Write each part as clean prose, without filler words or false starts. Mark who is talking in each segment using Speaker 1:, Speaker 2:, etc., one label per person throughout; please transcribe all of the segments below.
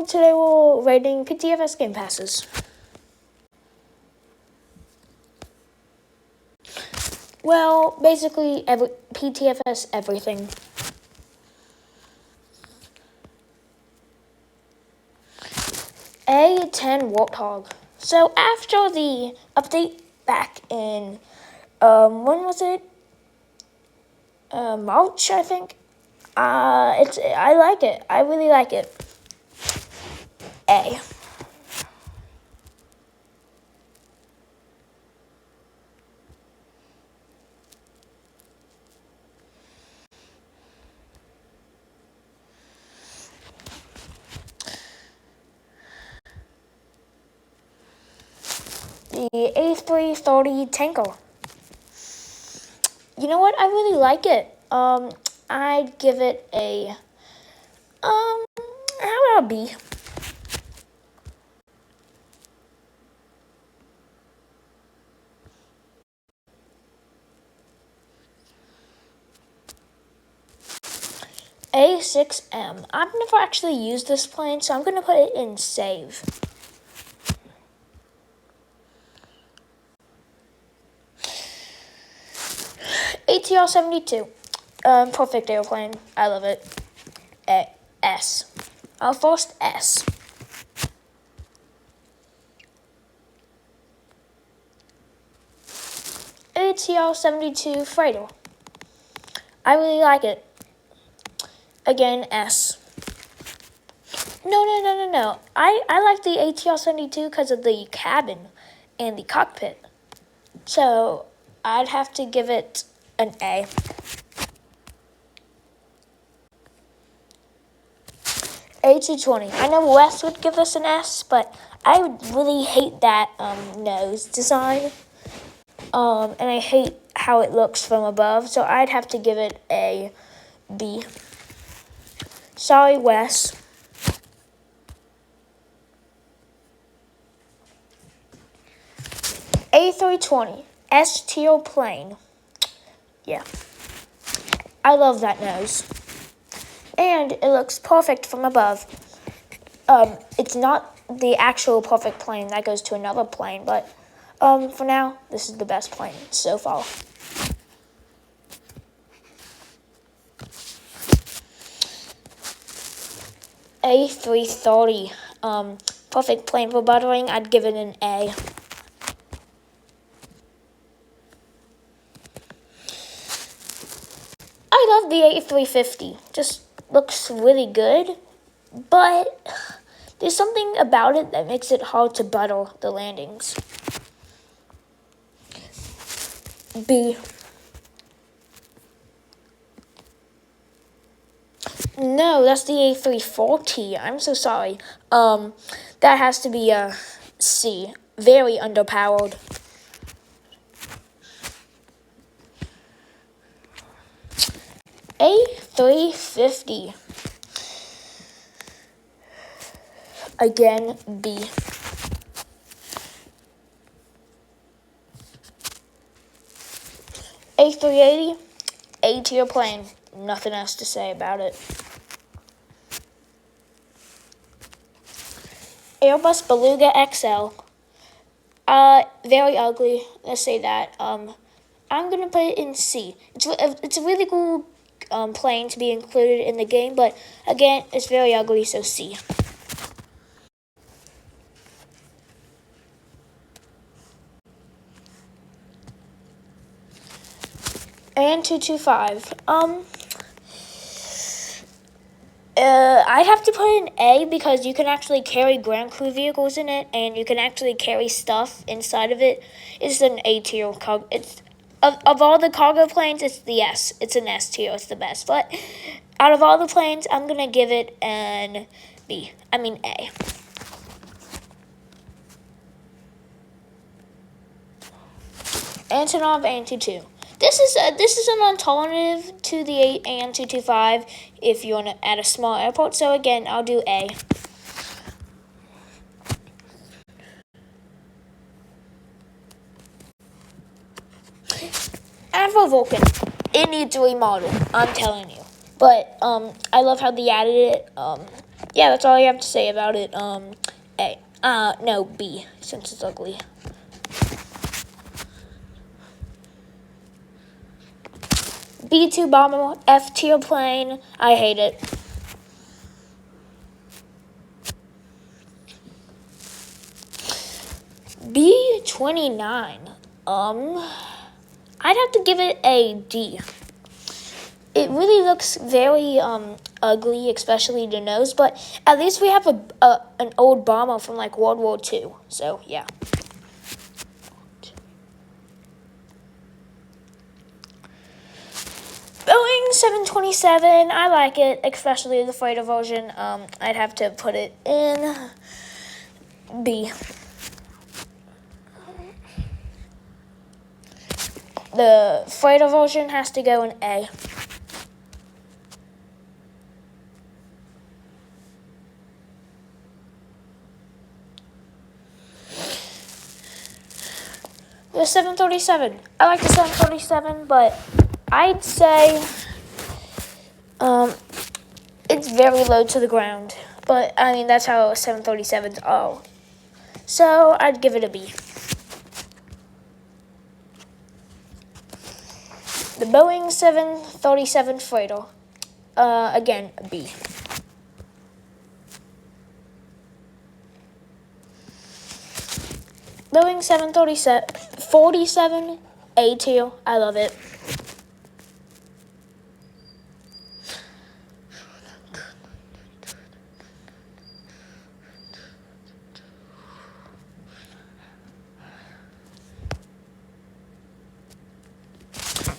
Speaker 1: today we're rating PTFS game passes. Well, basically PTFS everything. A10 Warthog. So after the update back in, when was it? March, I think. I like it. I really like it. A. The A330 tanker. You know what? I really like it. I'd give it a, how about a B? A6M. I've never actually used this plane, so I'm going to put it in save. ATR-72. Perfect airplane. I love it. S. First S. ATR-72 freighter. I really like it. Again, S. No. I like the ATR-72 because of the cabin and the cockpit. So I'd have to give it an A. A220. I know Wes would give us an S, but I would really hate that nose design. And I hate how it looks from above, so I'd have to give it a B. Sorry, Wes. A320. S-tier plane. Yeah. I love that nose. And it looks perfect from above. It's not the actual perfect plane that goes to another plane, but for now, this is the best plane so far. A330, perfect plane for buttering. I'd give it an A. I love the A350. Just looks really good, but there's something about it that makes it hard to butter the landings. B. No, that's the A340. I'm so sorry. That has to be a C. Very underpowered. A350. Again, B. A380. A-tier plane. Nothing else to say about it. Airbus Beluga XL. Very ugly. Let's say that. I'm gonna put it in C. It's a really cool plane to be included in the game, but again, it's very ugly, so C. And 225. I'd have to put in A because you can actually carry ground crew vehicles in it, and you can actually carry stuff inside of it. It's an A tier cargo. It's of all the cargo planes, it's the S. It's an S tier. It's the best. But out of all the planes, I'm gonna give it an B. I mean A. Antonov AN-22. This is an alternative to the AN-225 if you want to add a small airport. So again, I'll do A. Avro Vulcan. It needs a remodel. I'm telling you. But I love how they added it. yeah, that's all I have to say about it. A. No, B, since it's ugly. B2 bomber, F tier plane. I hate it. B29. I'd have to give it a D. It really looks very ugly, especially the nose, but at least we have an old bomber from like World War II. So yeah. Boeing 727, I like it, especially the fighter version. I'd have to put it in B. The fighter version has to go in A. The 737. I like the 737, but I'd say it's very low to the ground. But, I mean, that's how 737s are. So, I'd give it a B. The Boeing 737 freighter. Again, a B. Boeing 747 A tier. I love it.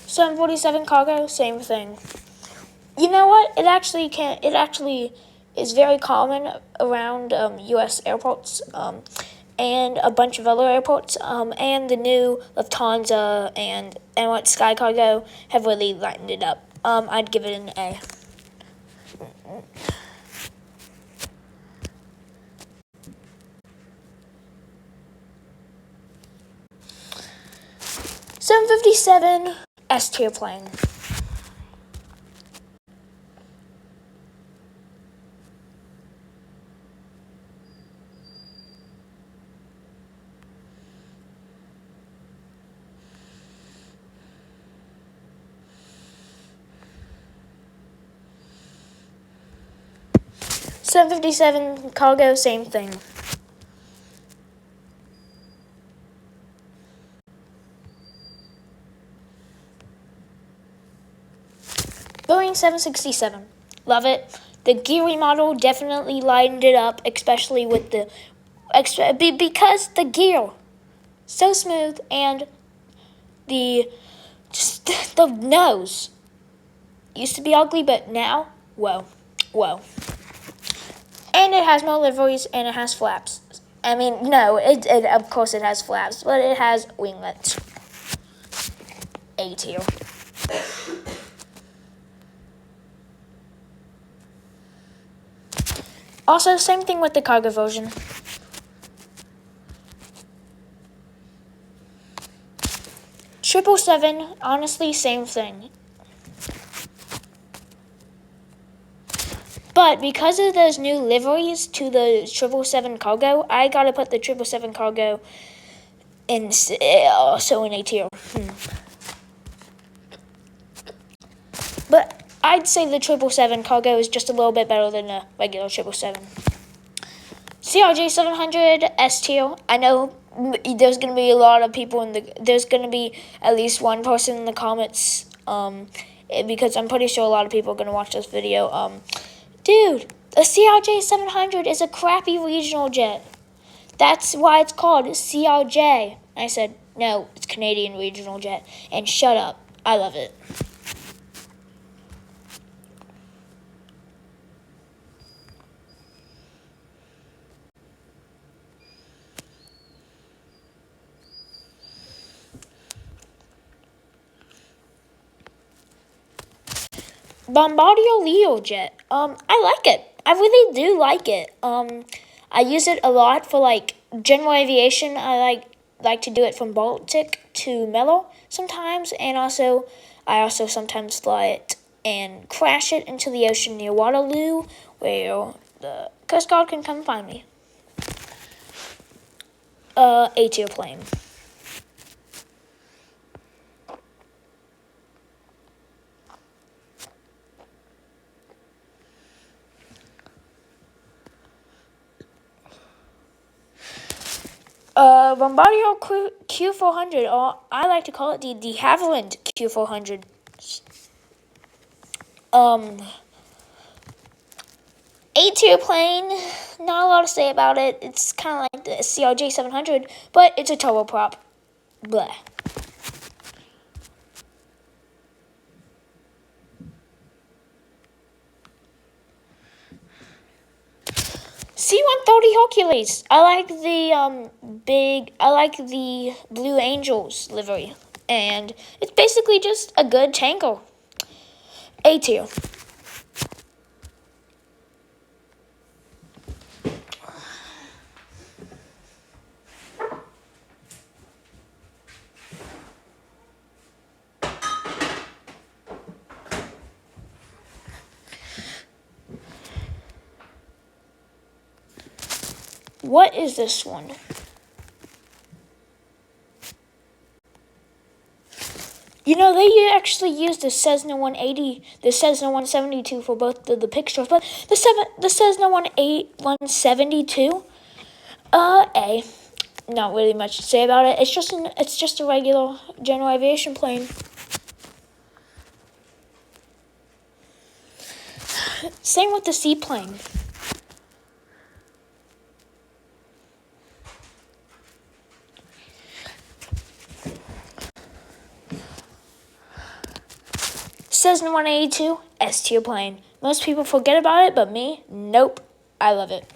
Speaker 1: 747 cargo, same thing. You know what? It actually is very common around U.S. airports and a bunch of other airports. And the new Lufthansa and what Sky Cargo have really lightened it up. I'd give it an A. .757 S tier plane. .757 cargo, same thing. Boeing 767. Love it. The gear model definitely lightened it up, especially with the extra, because the gear so smooth and the nose used to be ugly, but now, whoa. And it has more liveries and it has flaps. I mean, no, it of course it has flaps, but it has winglets. A tier. Also, same thing with the cargo version. Triple seven, honestly, same thing. But because of those new liveries to the 777 cargo, I gotta put the 777 cargo in also in A tier. But I'd say the 777 cargo is just a little bit better than the regular 777. CRJ 700 S tier. I know there's gonna be a lot of people there's gonna be at least one person in the comments because I'm pretty sure a lot of people are gonna watch this video. Dude, the CRJ 700 is a crappy regional jet. That's why it's called CRJ. I said, no, it's Canadian regional jet. And shut up. I love it. Bombardier Learjet. I like it. I really do like it. I use it a lot for like general aviation. I like to do it from Baltic to Mello sometimes, and I also sometimes fly it and crash it into the ocean near Waterloo, where the Coast Guard can come find me. A tier plane. Bombardier Q400, or I like to call it the de Havilland Q400. A-tier plane, not a lot to say about it. It's kind of like the CRJ 700, but it's a turboprop. Blah. C-130 Hercules. I like the Blue Angels livery, and it's basically just a good tanker. A tier. What is this one? You know, they actually used the Cessna 180, the Cessna 172 for both the pictures, but the Cessna 172, not really much to say about it. It's just a regular general aviation plane. Same with the seaplane. Cessna 182, S tier plane. Most people forget about it, but me, nope. I love it.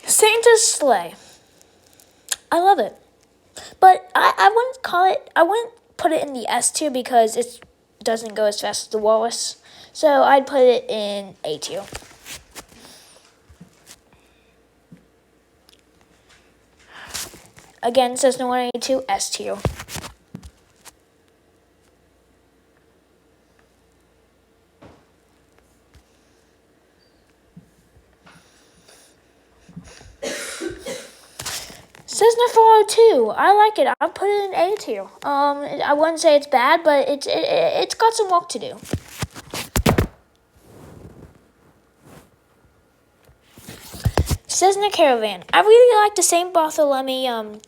Speaker 1: Santa's sleigh. I love it. But I wouldn't put it in the S tier because it doesn't go as fast as the Walrus. So I'd put it in A tier. Again, Cessna 182, S tier. Cessna 402, I like it. I'll put it in A tier. I wouldn't say it's bad, but it's got some work to do. Cessna Caravan. I really like the St. Bartholomew.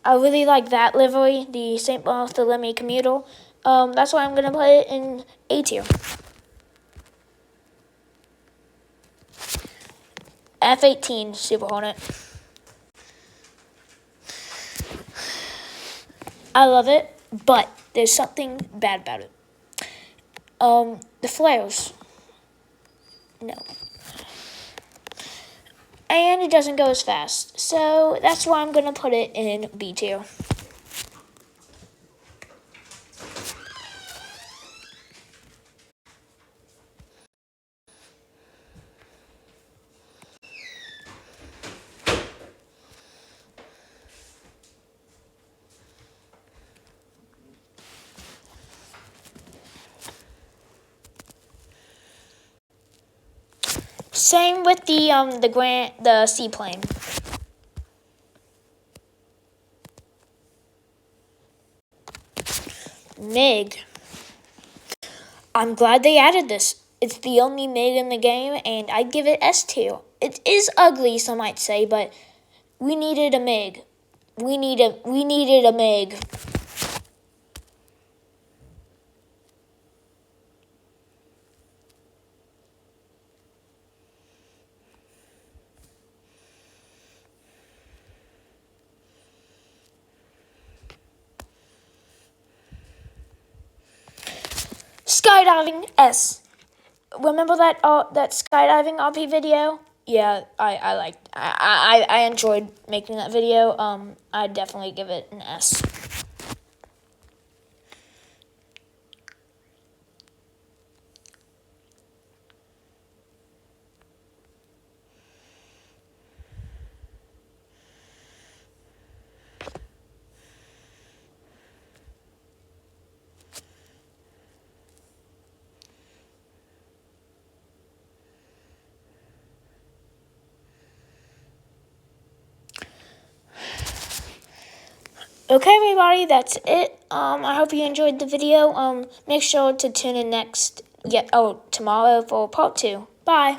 Speaker 1: I really like that livery, the St. Bartholomew commuter. That's why I'm gonna put it in A tier. F-18 Super Hornet. I love it, but there's something bad about it. The flares. No. And it doesn't go as fast. So that's why I'm going to put it in B tier. Same with the seaplane. MiG. I'm glad they added this. It's the only MiG in the game, and I'd give it S tier. It is ugly, some might say, but we needed a MiG. We needed a MiG. Skydiving S. Remember that skydiving RP video? Yeah, I enjoyed making that video. I'd definitely give it an S. Okay, everybody, that's it. I hope you enjoyed the video. Make sure to tune in tomorrow for part 2. Bye.